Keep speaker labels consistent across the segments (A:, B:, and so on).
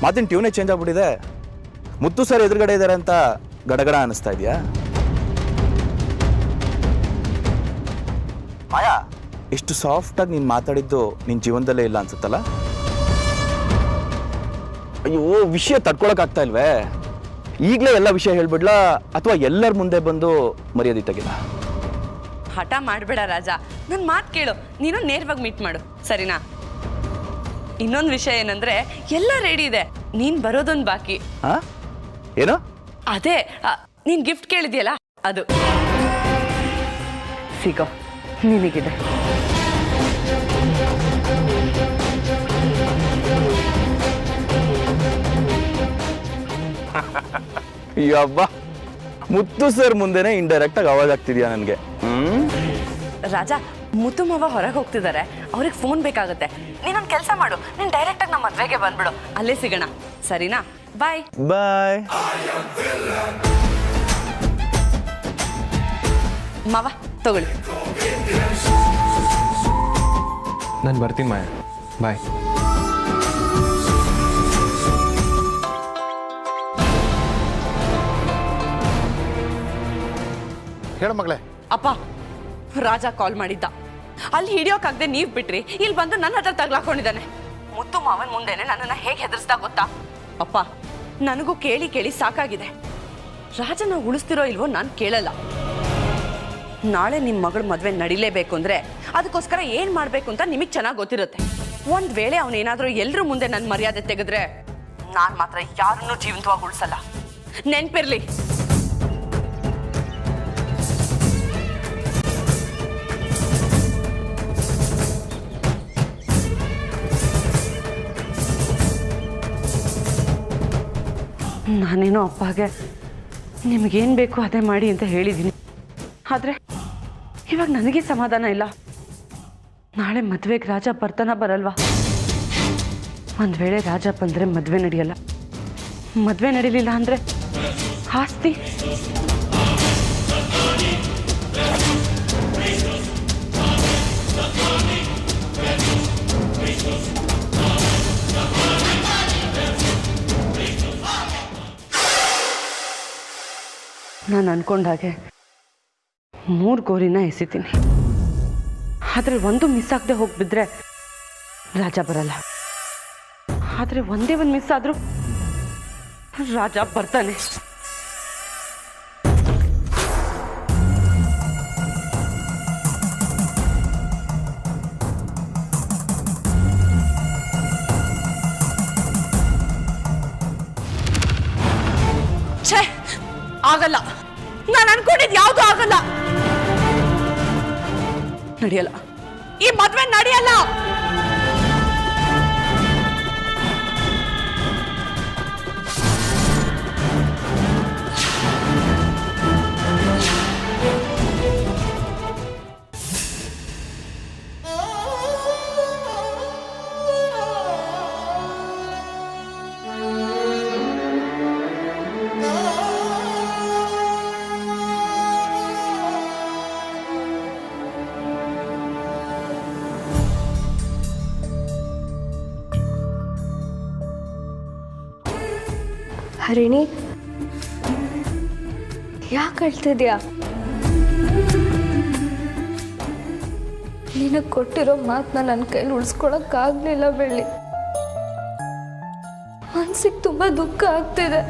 A: ಮಾತಿನ ಟ್ಯೂನೇ ಚೇಂಜ್ ಆಗ್ಬಿಟ್ಟಿದೆ. ಮುತ್ತು ಸರ್ ಎದುರುಗಡೆ ಇದ್ದಾರೆ ಅಂತ ಗಡಗಡ ಅನ್ನಿಸ್ತಾ ಇದೆಯಾ? ಮಾಯಾ, ಇಷ್ಟು ಸಾಫ್ಟಾಗಿ ನೀನು ಮಾತಾಡಿದ್ದು ನಿನ್ನ ಜೀವನದಲ್ಲೇ ಇಲ್ಲ ಅನ್ಸುತ್ತಲ್ಲ? ಅಯ್ಯೋ, ವಿಷಯ ತಡ್ಕೊಳಕ್ಕಾಗ್ತಾ ಇಲ್ವೇ? ಈಗಲೇ ಎಲ್ಲ ವಿಷಯ ಹೇಳ್ಬಿಡ್ಲಾ ಅಥವಾ ಎಲ್ಲರ ಮುಂದೆ ಬಂದು ಮರ್ಯಾದೆ ತೆಗಿಲ್ಲ?
B: ಹಠ ಮಾಡಬೇಡ ರಾಜ, ನನ್ನ ಮಾತು ಕೇಳು. ನೀನು ನೇರವಾಗಿ ಮೀಟ್ ಮಾಡು, ಸರಿನಾ? ಇನ್ನೊಂದು ವಿಷಯ ಏನಂದ್ರೆ ಎಲ್ಲ ರೆಡಿ ಇದೆ, ನೀನು ಬರೋದೊಂದು ಬಾಕಿ.
A: ಏನು?
B: ಅದೇ ನೀನು ಗಿಫ್ಟ್ ಕೇಳಿದ್ಯಲ್ಲ ಅದು ಸಿಗೋ ನಿನಗಿದೆ.
A: ಯಬ್ಬ, ಮುತ್ತು ಸರ್ ಮುಂದೆನೆ ಇಂಡೈರೆಕ್ಟ್ ಆಗಿ ಅವಾಜ್ ಆಗ್ತಿದ್ಯಾ ನನಗೆ?
B: ರಾಜ, ಮುತ್ತು ಮಾವ ಹೊರಗೆ ಹೋಗ್ತಿದ್ದಾರೆ, ಅವ್ರಿಗೆ ಫೋನ್ ಬೇಕಾಗುತ್ತೆ. ನೀನೊಂದು ಕೆಲಸ ಮಾಡು, ನೀನು ಡೈರೆಕ್ಟ್ ಆಗಿ ನಮ್ಮ ಮದುವೆಗೆ ಬಂದ್ಬಿಡು, ಅಲ್ಲೇ ಸಿಗೋಣ, ಸರಿನಾ? ಬಾಯ್
A: ಬಾಯ್.
B: ಮಾವ ತಗೊಳ್ಳಿ.
C: ನಾನು ಬರ್ತೀನಿ ಮಾಯ, ಬಾಯ್.
D: ಹೇಳ ಮಗಳೇ.
B: ಅಪ್ಪ, ರಾಜ ಕಾಲ್ ಮಾಡಿದ್ದ. ಅಲ್ಲಿ ಹಿಡಿಯೋಕಾಗದೆ ನೀವು ಬಿಟ್ರಿ, ಇಲ್ಲಿ ಬಂದು ನನ್ನ ಹತ್ರ ತಗ್ಲಾಕೊಂಡಿದ್ದಾನೆ. ಮುತ್ತು ಮಾವನ್ ಮುಂದೆನೆ ನನ್ನನ್ನು ಹೇಗೆ ಹೆದರ್ಸ್ತಾ ಗೊತ್ತಾ? ಅಪ್ಪ, ನನಗೂ ಕೇಳಿ ಕೇಳಿ ಸಾಕಾಗಿದೆ. ರಾಜನ ಉಳಿಸ್ತಿರೋ ಇಲ್ವೋ ನಾನು ಕೇಳಲ್ಲ. ನಾಳೆ ನಿಮ್ಮ ಮಗಳ ಮದುವೆ ನಡಿಲೇಬೇಕು ಅಂದ್ರೆ ಅದಕ್ಕೋಸ್ಕರ ಏನ್ ಮಾಡ್ಬೇಕು ಅಂತ ನಿಮಗೆ ಚೆನ್ನಾಗಿ ಗೊತ್ತಿರುತ್ತೆ. ಒಂದ್ ವೇಳೆ ಅವನೇನಾದ್ರೂ ಎಲ್ರ ಮುಂದೆ ನನ್ನ ಮರ್ಯಾದೆ ತೆಗೆದ್ರೆ ನಾನ್ ಮಾತ್ರ ಯಾರನ್ನೂ ಜೀವಂತವಾಗಿ ಉಳಿಸಲ್ಲ, ನೆನ್ಪಿರ್ಲಿ. ನಾನೇನೋ ಅಪ್ಪಗೆ ನಿಮಗೇನು ಬೇಕು ಅದೇ ಮಾಡಿ ಅಂತ ಹೇಳಿದ್ದೀನಿ, ಆದರೆ ಇವಾಗ ನನಗೆ ಸಮಾಧಾನ ಇಲ್ಲ. ನಾಳೆ ಮದುವೆಗೆ ರಾಜ ಬರ್ತಾನ ಬರಲ್ವಾ? ಒಂದು ವೇಳೆ ರಾಜ ಬಂದರೆ ಮದುವೆ ನಡೆಯಲ್ಲ, ಮದುವೆ ನಡೀಲಿಲ್ಲ ಅಂದರೆ ಆಸ್ತಿ. ನಾನು ಅನ್ಕೊಂಡಾಗೆ 3 ಗೋರಿನ ಎಸಿತೀನಿ, ಆದರೆ ಒಂದು ಮಿಸ್ ಆಗದೆ ಹೋಗ್ಬಿದ್ರೆ ರಾಜ ಬರಲ್ಲ. ಆದರೆ ಒಂದೇ ಒಂದು ಮಿಸ್ ಆದರೂ ರಾಜ ಬರ್ತಾನೆ. ಛೇ, ಆಗಲ್ಲ. ನಾನು ಅನ್ಕೊಂಡಿದ್ದು ಯಾವುದು ಆಗಲ್ಲ, ನಡೆಯಲ್ಲ. ಈ ಮದ್ವೆ ನಡೆಯಲ್ಲ.
E: ಹರಿಣಿ, ಯಾಕೆ ಅಳ್ತಿದ್ಯಾ? ನಿನಗೆ ಕೊಟ್ಟಿರೋ ಮಾತನ್ನ ನನ್ನ ಕೈಲಿ ಉಳಿಸ್ಕೊಳಕ್ಕಾಗಲಿಲ್ಲ ಬೆಳ್ಳಿ. ಮನ್ಸಿಗೆ ತುಂಬ ದುಃಖ ಆಗ್ತಿದೆ.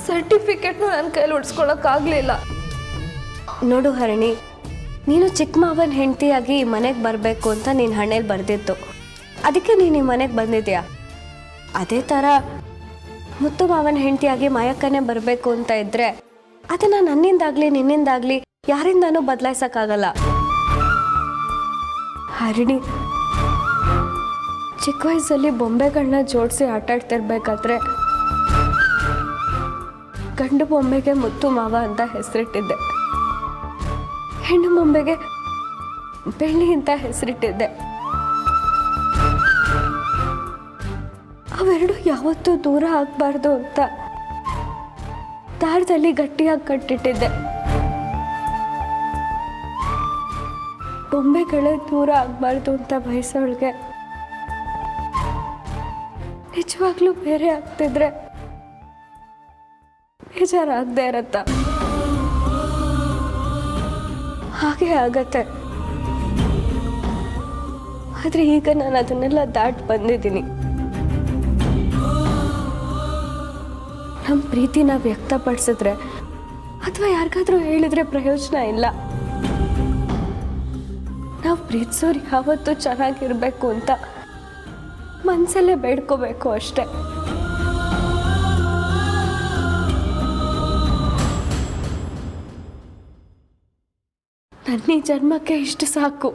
E: ಸರ್ಟಿಫಿಕೇಟ್ನು ನನ್ನ ಕೈಲಿ ಉಳಿಸ್ಕೊಳಕ್ಕಾಗಲಿಲ್ಲ. ನೋಡು ಹರಿಣಿ, ನೀನು ಚಿಕ್ಕ ಮಾವನ ಹೆಂಡತಿಯಾಗಿ ಈ ಮನೆಗೆ ಬರಬೇಕು ಅಂತ ನೀನು ಹಣೆಯಲ್ಲಿ ಬರೆದಿತ್ತು, ಅದಕ್ಕೆ ನೀನು ಈ ಮನೆಗೆ ಬಂದಿದ್ಯಾ. ಅದೇ ಥರ ಮುತ್ತು ಮಾವನ ಹೆಂಡತಿಯಾಗಿ ಮಾಯಕ್ಕನೇ ಬರಬೇಕು ಅಂತ ಇದ್ದರೆ ಅದನ್ನು ನನ್ನಿಂದಾಗಲಿ ನಿನ್ನಿಂದಾಗಲಿ ಯಾರಿಂದನೂ ಬದಲಾಯಿಸೋಕ್ಕಾಗಲ್ಲ. ಹರಿಣಿ, ಚಿಕ್ಕ ವಯಸ್ಸಲ್ಲಿ ಬೊಂಬೆಗಳನ್ನ ಜೋಡಿಸಿ ಆಟಾಡ್ತಿರ್ಬೇಕಾದ್ರೆ ಗಂಡು ಬೊಂಬೆಗೆ ಮುತ್ತು ಮಾವ ಅಂತ ಹೆಸರಿಟ್ಟಿದ್ದೆ, ಹೆಣ್ಣು ಬೊಂಬೆಗೆ ಬೆಳ್ಳಿ ಅಂತ ಹೆಸರಿಟ್ಟಿದ್ದೆ. ಅವೆರಡು ಯಾವತ್ತೂ ದೂರ ಆಗಬಾರ್ದು ಅಂತ ದಾರದಲ್ಲಿ ಗಟ್ಟಿಯಾಗಿ ಕಟ್ಟಿಟ್ಟಿದ್ದೆ. ಬೊಂಬೆಗಳೇ ದೂರ ಆಗಬಾರ್ದು ಅಂತ ಬಯಸೋಳಿಗೆ ನಿಜವಾಗ್ಲೂ ಬೇರೆ ಆಗ್ತಿದ್ರೆ ಬೇಜಾರಾಗದೆ ಇರತ್ತ? ಹಾಗೆ ಆಗತ್ತೆ. ಆದ್ರೆ ಈಗ ನಾನು ಅದನ್ನೆಲ್ಲ ದಾಟಿ ಬಂದಿದ್ದೀನಿ. ನಮ್ಮ ಪ್ರೀತಿನ ವ್ಯಕ್ತಪಡಿಸಿದ್ರೆ ಅಥವಾ ಯಾರಿಗಾದ್ರೂ ಹೇಳಿದ್ರೆ ಪ್ರಯೋಜನ ಇಲ್ಲ. ನಾವು ಪ್ರೀತಿಸೋರು ಯಾವತ್ತೂ ಚೆನ್ನಾಗಿರ್ಬೇಕು ಅಂತ ಮನಸ್ಸಲ್ಲೇ ಬೇಡ್ಕೋಬೇಕು ಅಷ್ಟೆ. ನನ್ನ ಈ ಜನ್ಮಕ್ಕೆ ಇಷ್ಟು ಸಾಕು.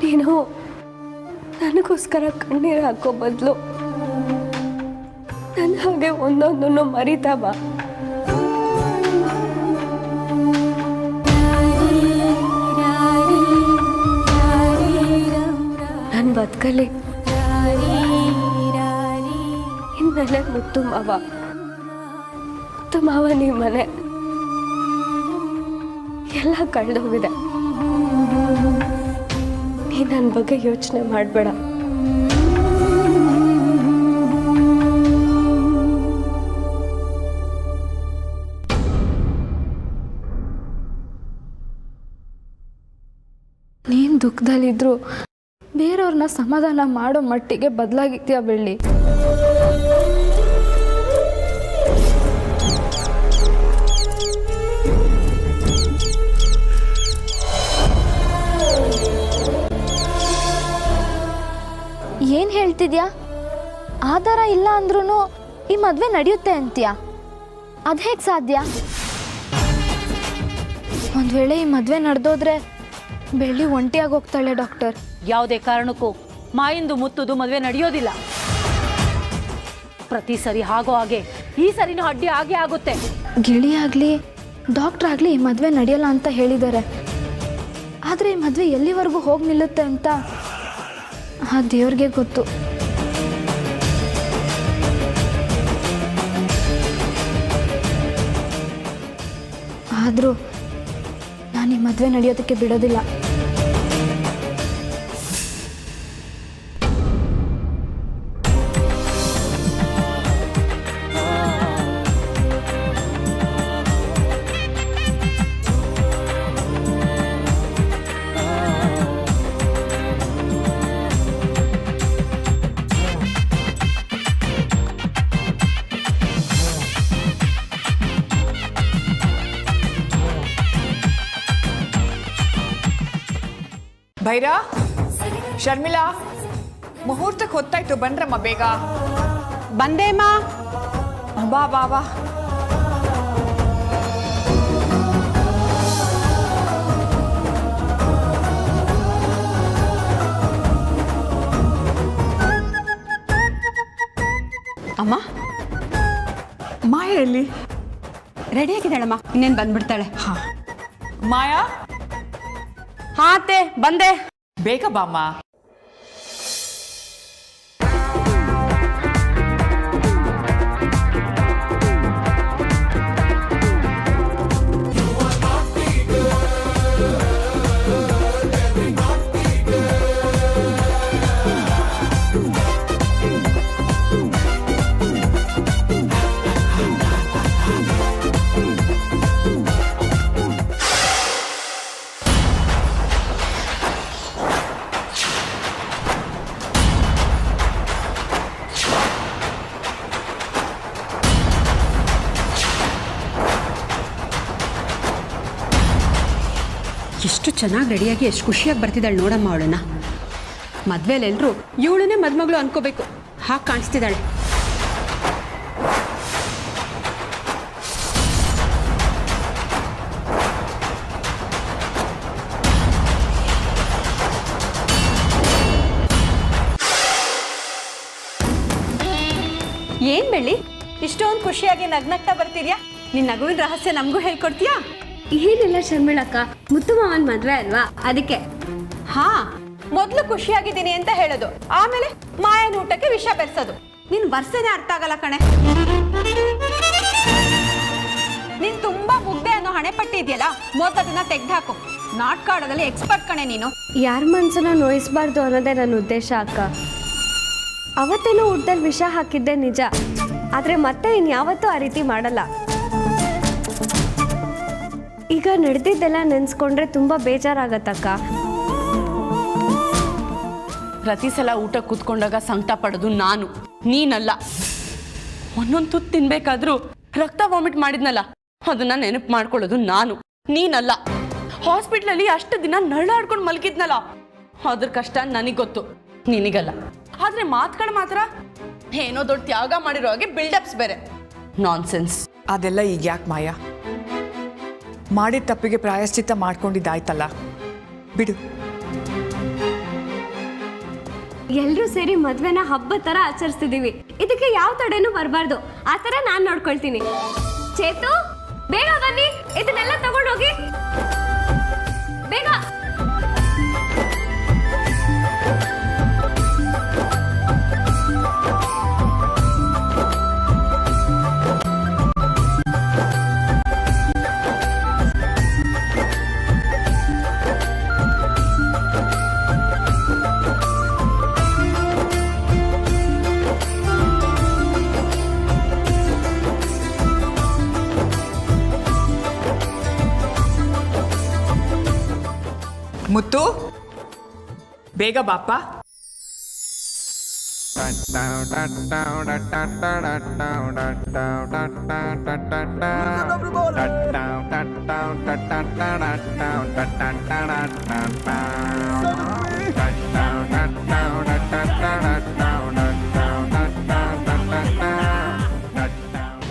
E: ನೀನು ನನಗೋಸ್ಕರ ಕಣ್ಣೀರು ಹಾಕೋ ಬದಲು ನನ್ನ ಹಾಗೆ ಒಂದೊಂದನ್ನು ಮರಿತಾ ಬಾ. ನನ್ನ ಬದುಕಲ್ಲಿ ಇನ್ಮೇಲೆ ಮುತ್ತು ಮಾವ ನಿಮ್ಮ ಮನೆ ಎಲ್ಲ ಕಳೆದೋಗಿದೆ. ನೀ ನನ್ನ ಬಗ್ಗೆ ಯೋಚನೆ ಮಾಡಬೇಡ.
D: ನೀನು ದುಃಖದಲ್ಲಿದ್ರು ಬೇರೆಯವ್ರನ್ನ ಸಮಾಧಾನ ಮಾಡೋ ಮಟ್ಟಿಗೆ ಬದಲಾಗಿತ್ಯಾ ಬೆಳ್ಳಿ? ಏನು ಹೇಳ್ತಿದ್ಯಾ? ಆಧಾರ ಇಲ್ಲ ಅಂದ್ರೂ ಈ ಮದುವೆ ನಡೆಯುತ್ತೆ ಅಂತೀಯಾ? ಅದು ಹೇಗೆ ಸಾಧ್ಯ? ಒಂದು ವೇಳೆ ಈ ಮದುವೆ ನಡೆದೋದ್ರೆ ಬೆಳ್ಳಿ ಒಂಟಿಯಾಗಿ ಹೋಗ್ತಾಳೆ ಡಾಕ್ಟರ್.
F: ಯಾವುದೇ ಕಾರಣಕ್ಕೂ ಮಾಯಿಂದು ಮುತ್ತುದು ಮದುವೆ ನಡೆಯೋದಿಲ್ಲ. ಪ್ರತಿ ಸರಿ ಆಗೋ ಹಾಗೆ ಈ ಸರಿನೂ ಅಡ್ಡಿ ಆಗೇ ಆಗುತ್ತೆ.
D: ಗಿಳಿ ಆಗಲಿ ಡಾಕ್ಟರ್ ಆಗಲಿ ಈ ಮದುವೆ ನಡೆಯಲ್ಲ ಅಂತ ಹೇಳಿದ್ದಾರೆ. ಆದರೆ ಈ ಮದುವೆ ಎಲ್ಲಿವರೆಗೂ ಹೋಗಿ ನಿಲ್ಲುತ್ತೆ ಅಂತ ಆ ದೇವ್ರಿಗೆ ಗೊತ್ತು. ಆದರೂ ನಾನು ಈ ಮದುವೆ ನಡೆಯೋದಕ್ಕೆ ಬಿಡೋದಿಲ್ಲ.
G: ಭೈರಾ, ಶರ್ಮಿಳಾ, ಮುಹೂರ್ತಕ್ಕೆ ಹೊತ್ತಾಯ್ತು, ಬನ್ರಮ್ಮ ಬೇಗ.
F: ಬಂದೇಮ್ಮ.
G: ಬಾ ಬಾ ಬಾ.
B: ಅಮ್ಮ,
G: ಮಾಯಾ ಎಲ್ಲಿ?
B: ರೆಡಿ ಆಗಿದ್ದಾಳಮ್ಮ, ಇನ್ನೇನು ಬಂದ್ಬಿಡ್ತಾಳೆ.
G: ಹಾ, ಮಾಯಾ
B: ಹಾ ಅತ್ತೆ, ಬಂದೆ.
G: ಬೇಗ ಬಾಮ್ಮ.
B: ಎಷ್ಟು ಚೆನ್ನಾಗಿ ರೆಡಿಯಾಗಿ ಎಷ್ಟು ಖುಷಿಯಾಗಿ ಬರ್ತಿದ್ದಾಳೆ ನೋಡಮ್ಮ. ಅವಳನ್ನ ಮದ್ವೆಲೆಲ್ಲರೂ ಇವಳನ್ನೇ ಮದ್ಮಗಳು ಅನ್ಕೋಬೇಕು, ಹಾಗೆ ಕಾಣಿಸ್ತಿದ್ದಾಳೆ. ಏನ್ ಬೆಳ್ಳಿ, ಇಷ್ಟೊಂದು ಖುಷಿಯಾಗಿ ನಗ್ನಗ್ತಾ ಬರ್ತಿದ್ಯಾ? ನಿನ್ನ ನಗುವಿನ ರಹಸ್ಯ ನಮಗೂ ಹೇಳ್ಕೊಡ್ತೀಯಾ?
E: ಏನಿಲ್ಲ ಶರ್ಮಿಳಕ್ಕ, ಮುತ್ತು ಮಾವನ್ ಮದ್ವೆ ಅಲ್ವಾ, ಅದಕ್ಕೆ.
B: ಹಾ, ಮೊದಲು ಖುಷಿಯಾಗಿದ್ದೀನಿ ಅಂತ ಹೇಳೋದು, ಆಮೇಲೆ ಮಾಯನ ಊಟಕ್ಕೆ ವಿಷ ಬೆರೆಸೋದು. ನಿನ್ ವರ್ಷನೇ ಅರ್ಥ ಆಗಲ್ಲ ಕಣೆ.
H: ಸೋತದನ್ನ ತೆಗ್ದಾಕು. ನಾಟಕ ಆಡೋದಲ್ಲಿ ಎಕ್ಸ್ಪರ್ಟ್ ಕಣೆ ನೀನು.
E: ಯಾರ ಮನ್ಸನ್ನ ನೋಯಿಸ್ಬಾರ್ದು ಅನ್ನೋದೇ ನನ್ನ ಉದ್ದೇಶ ಅಕ್ಕ. ಅವತ್ತೇನೋ ಊಟದಲ್ಲಿ ವಿಷ ಹಾಕಿದ್ದೆ ನಿಜ, ಆದರೆ ಮತ್ತೆ ಇನ್ಯಾವತ್ತೂ ಆ ರೀತಿ ಮಾಡಲ್ಲ. ಈಗ ನಡೆದಿದ್ದೆಲ್ಲ ನೆನೆಸ್ಕೊಂಡ್ರೆ ತುಂಬ ಬೇಜಾರಾಗತ್ತಕ್ಕ.
B: ಪ್ರತಿ ಸಲ ಊಟ ಕೂತ್ಕೊಂಡಾಗ ಸಂಕಟ ಪಡೋದು ನಾನು, ನೀನಲ್ಲ. ಒಂದೊಂದು ತುತ್ತು ತಿನ್ಬೇಕಾದ್ರೂ ರಕ್ತ ವಾಮಿಟ್ ಮಾಡಿದ್ನಲ್ಲ, ಅದನ್ನ ನೆನಪು ಮಾಡ್ಕೊಳ್ಳೋದು ನಾನು, ನೀನಲ್ಲ. ಹಾಸ್ಪಿಟ್ಲಲ್ಲಿ ಅಷ್ಟು ದಿನ ನರಳಾಡ್ಕೊಂಡು ಮಲಗಿದ್ನಲ್ಲ, ಅದ್ರ ಕಷ್ಟ ನನಗೆ ಗೊತ್ತು, ನಿನಗಲ್ಲ. ಆದ್ರೆ ಮಾತುಗಳು ಮಾತ್ರ ಏನೋ ದೊಡ್ಡ ತ್ಯಾಗ ಮಾಡಿರೋ ಹಾಗೆ ಬಿಲ್ಡಪ್ಸ್ ಬೇರೆ. ನಾನ್ಸೆನ್ಸ್.
G: ಅದೆಲ್ಲ ಈಗ ಯಾಕೆ ಮಾಯಾ? ಮಾಡಿದ ತಪ್ಪಿಗೆ ಪ್ರಾಯಶ್ಚಿತ್ತ ಮಾಡ್ಕೊಂಡಿದ್ದಾಯ್ತಲ್ಲ, ಬಿಡು.
E: ಎಲ್ಲರೂ ಸೇರಿ ಮದ್ವೆನ ಹಬ್ಬ ಥರ ಆಚರಿಸ್ತಿದ್ದೀವಿ. ಇದಕ್ಕೆ ಯಾವ ತಡೆನೂ ಬರಬಾರ್ದು. ಆ ಥರ ನಾನು ನೋಡ್ಕೊಳ್ತೀನಿ. ಚೇತು, ಬೇಗ ಬನ್ನಿ, ಇದನ್ನೆಲ್ಲ ತಗೊಂಡೋಗಿ ಬೇಗ.
G: ಮುತ್ತು, ಬೇಗ ಬಾಪ್ಪ.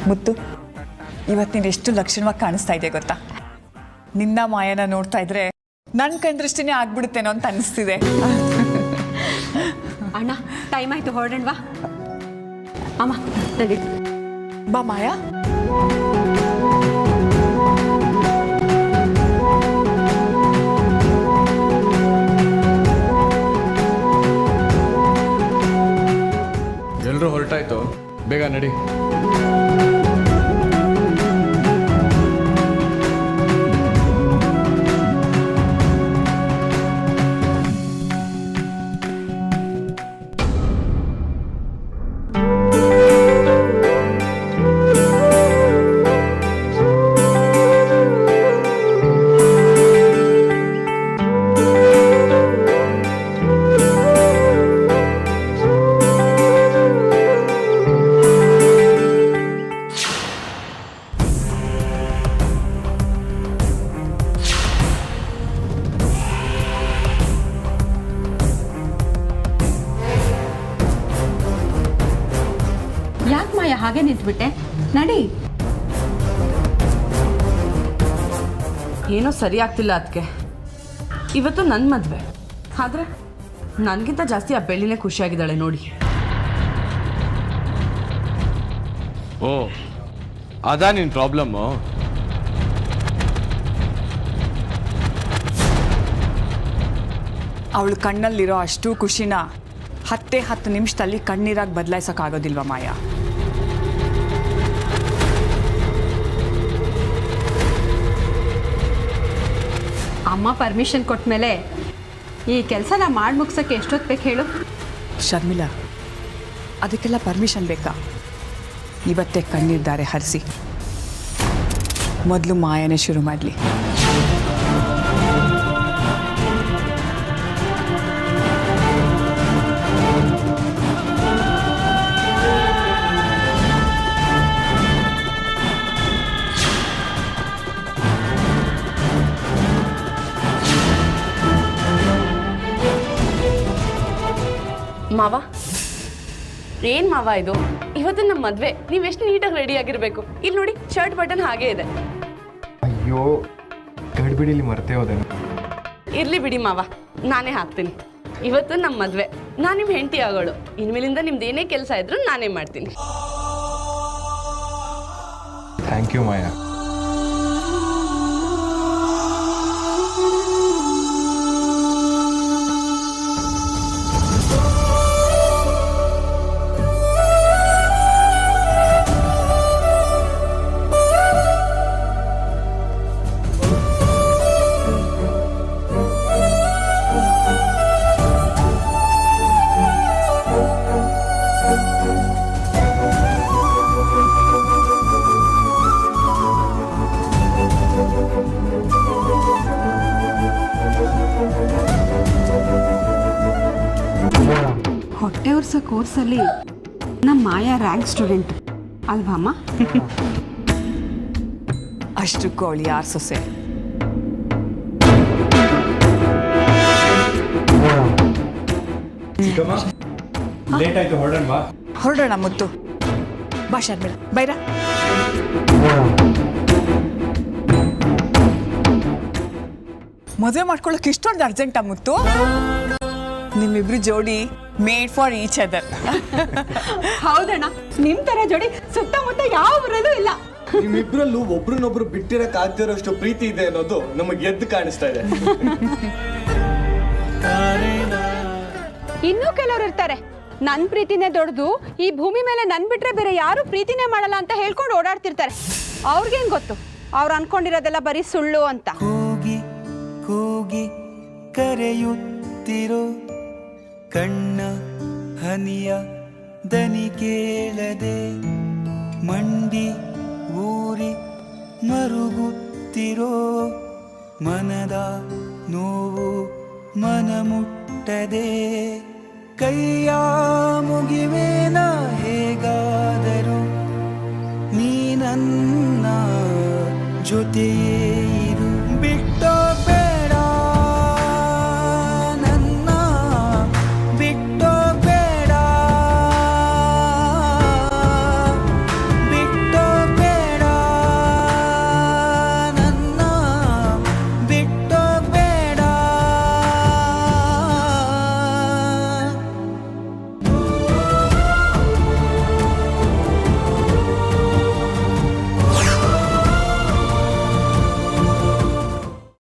G: ಮುತ್ತು, ಇವತ್ತು ನೀನು ಎಷ್ಟು ಲಕ್ಷಣವಾಗಿ ಕಾಣಿಸ್ತಾ ಇದೆ ಗೊತ್ತಾ? ನಿನ್ನ ಮಾಯನ ನೋಡ್ತಾ ಇದ್ರೆ ನನ್ನ ಕಣ್ದೃಷ್ಟಿನೇ ಆಗ್ಬಿಡುತ್ತೇನೋ ಅಂತ ಅನಿಸ್ತಿದೆ.
H: ಅಣ್ಣ, ಟೈಮ್ ಆಯ್ತು, ಹೊರಡಣ್ವಾ? ಅಮ್ಮ ನಡಿ.
G: ಬಾ ಮಾಯಾ.
C: ಎಲ್ಲರೂ ಹೊರಟಾಯ್ತು, ಬೇಗ ನಡಿ.
H: ಯಾಕೆ ಮಾಯ ಹಾಗೆ ನಿಂತ್ಬಿಟ್ಟೆ? ನಡಿ.
B: ಏನೋ ಸರಿ ಆಗ್ತಿಲ್ಲ ಅದಕ್ಕೆ. ಇವತ್ತು ನನ್ನ ಮದುವೆ, ಆದ್ರೆ ನನಗಿಂತ ಜಾಸ್ತಿ ಆ ಬೆಳ್ಳಿನೇ ಖುಷಿಯಾಗಿದ್ದಾಳೆ ನೋಡಿ.
C: ಓ, ಅದಾ ನಿನ್ನ ಪ್ರಾಬ್ಲಮ್ಮು?
G: ಅವಳು ಕಣ್ಣಲ್ಲಿರೋ ಅಷ್ಟು ಖುಷಿನ 10 ನಿಮಿಷದಲ್ಲಿ ಕಣ್ಣೀರಾಗಿ ಬದಲಾಯಿಸೋಕ್ಕಾಗೋದಿಲ್ವ ಮಾಯಾ?
H: ಅಮ್ಮ ಪರ್ಮಿಷನ್ ಕೊಟ್ಮೇಲೆ ಈ ಕೆಲಸನ ಮಾಡಿ ಮುಗ್ಸೋಕ್ಕೆ ಎಷ್ಟೊತ್ತು ಬೇಕು ಹೇಳು?
G: ಶರ್ಮಿಳಾ, ಅದಕ್ಕೆಲ್ಲ ಪರ್ಮಿಷನ್ ಬೇಕಾ? ಇವತ್ತೇ ಕಣ್ಣೀರ್ದಾರೆ ಹರಿಸಿ. ಮೊದಲು ಮಾಯನೇ ಶುರು ಮಾಡಲಿ.
B: ಮಾವ, ಏನ್ ಮಾವ ಇದು? ಇವತ್ತು ನಮ್ಮ ಮದ್ವೆ, ನೀವೆಷ್ಟು ನೀಟಾಗಿ ರೆಡಿ ಆಗಿರ್ಬೇಕು. ಇಲ್ಲಿ ನೋಡಿ, ಶರ್ಟ್ ಬಟನ್ ಹಾಗೆ ಇದೆ.
C: ಅಯ್ಯೋ, ಗಡ್ಬಿಡಿಲಿ ಮರ್ತೇ ಹೋದೇನು.
B: ಇರ್ಲಿ ಬಿಡಿ ಮಾವ, ನಾನೇ ಹಾಕ್ತೀನಿ. ಇವತ್ತು ನಮ್ಮ ಮದ್ವೆ, ನಾನು ನಿಮ್ಮ ಹೆಂಡತಿ ಆಗೋಳು. ಇನ್ಮೇಲಿಂದ ನಿಮ್ದು ಏನೇ ಕೆಲಸ ಇದ್ರು ನಾನೇ ಮಾಡ್ತೀನಿ.
C: ಥ್ಯಾಂಕ್ ಯು ಮಾಯಾ.
H: ಓದಿಸೋ ಕೋರ್ಸಲ್ಲಿ ನಮ್ಮ ಮಾಯಾ ರ್ಯಾಂಕ್ ಸ್ಟೂಡೆಂಟ್ ಅಲ್ವಾ ಅಮ್ಮ?
G: ಅಷ್ಟಕ್ಕೂ ಅವಳು ಯಾರು ಸೊಸೆ?
C: ಲೇಟ್ ಆಯ್ತು, ಹೊರಡೋಣ.
G: ಹೊರಡೋಣ ಮುತ್ತು. ಬಾ ಶರ್ಮಿಳ, ಬೈರ. ಮದುವೆ ಮಾಡ್ಕೊಳ್ಳೋಕೆ ಇಷ್ಟೊಂದು ಅರ್ಜೆಂಟಾ ಮುತ್ತು? ನಿಮ್ಮಿಬ್ರು ಜೋಡಿ ಮೇಡ್ ಫಾರ್ ಈಚ್ ಅದರ್.
H: ಹೌದಣ್ಣ, ನಿಮ್ಮ ಥರ ಜೋಡಿ ಸುತ್ತಮುತ್ತ ಯಾವ ಊರಲ್ಲೂ ಇಲ್ಲ.
I: ನಿಮ್ಮಿಬ್ರಲ್ಲೂ ಒಬ್ರನ್ನೊಬ್ರು ಬಿಟ್ಟಿರಕ್ ಆಗ್ದಿರೋಷ್ಟು ಪ್ರೀತಿ ಇದೆ ಅನ್ನೋದು ನಮಗೆ ಎದ್ದು ಕಾಣಿಸ್ತಾ ಇದೆ.
H: ಇನ್ನೂ ಕೆಲವ್ರು ಇರ್ತಾರೆ, ನನ್ನ ಪ್ರೀತಿನೇ ದೊಡ್ಡದು, ಈ ಭೂಮಿ ಮೇಲೆ ನನ್ ಬಿಟ್ರೆ ಬೇರೆ ಯಾರು ಪ್ರೀತಿನೇ ಮಾಡಲ್ಲ ಅಂತ ಹೇಳ್ಕೊಂಡು ಓಡಾಡ್ತಿರ್ತಾರೆ. ಅವ್ರಿಗೇನ್ ಗೊತ್ತು, ಅವ್ರು ಅನ್ಕೊಂಡಿರೋದೆಲ್ಲ ಬರೀ ಸುಳ್ಳು ಅಂತ.
J: ಕೂಗಿ ಕೂಗಿ ಕರೆಯುತ್ತಿರೋ ಕಣ್ಣ ಹನಿಯ ದನಿ ಕೇಳದೆ ಮಂಡಿ ಊರಿ ಮರುಗುತ್ತಿರೋ ಮನದ ನೋವು ಮನ ಮುಟ್ಟದೆ ಕೈಯ ಮುಗಿವೇನ ಹೇಗಾದರೂ ನೀ ನನ್ನ ಜೊತೆಯೇ